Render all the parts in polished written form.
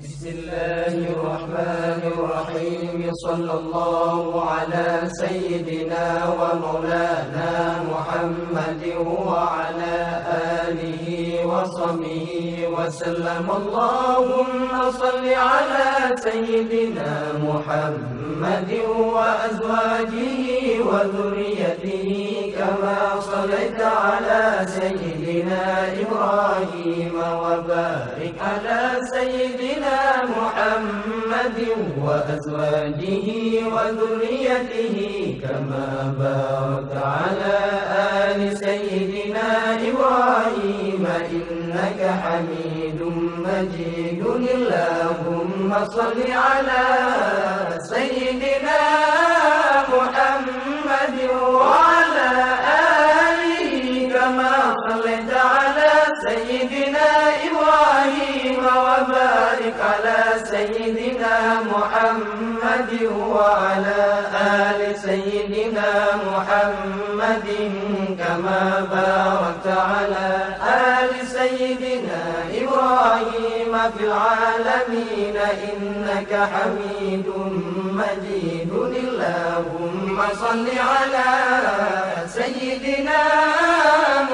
بسم الله الرحمن الرحيم. صلى الله على سيدنا ومولانا محمد وعلى آله وصحبه وسلم. اللهم صل على سيدنا محمد وأزواجه وذريته كما صليت على سيدنا إبراهيم، وبارك على سيدنا محمد وأزواجه وذريته كما باركت على آل سيدنا إبراهيم إنك حميد مجيد. اللهم صل على سيدنا محمد وعلى آله كما صليت على سيدنا إبراهيم، وبارك على سيدنا محمد وعلى آل سيدنا محمد كما باركت على آل سيدنا إبراهيم في العالمين إنك حميد مجيد. اللهم صل على سيدنا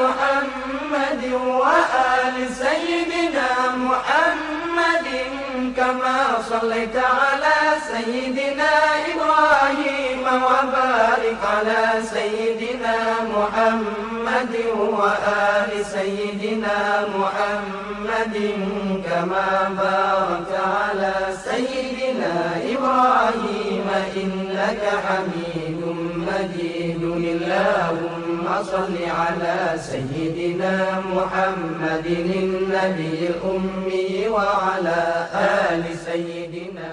محمد وآل سيدنا محمد كما صليت على سيدنا إبراهيم، وبارك على سيدنا محمد وآل سيدنا محمد كما باركت على سيدنا إبراهيم إنك حميد مجيد. اللهم صل على سيدنا محمد النبي الأمي وعلى آل سيدنا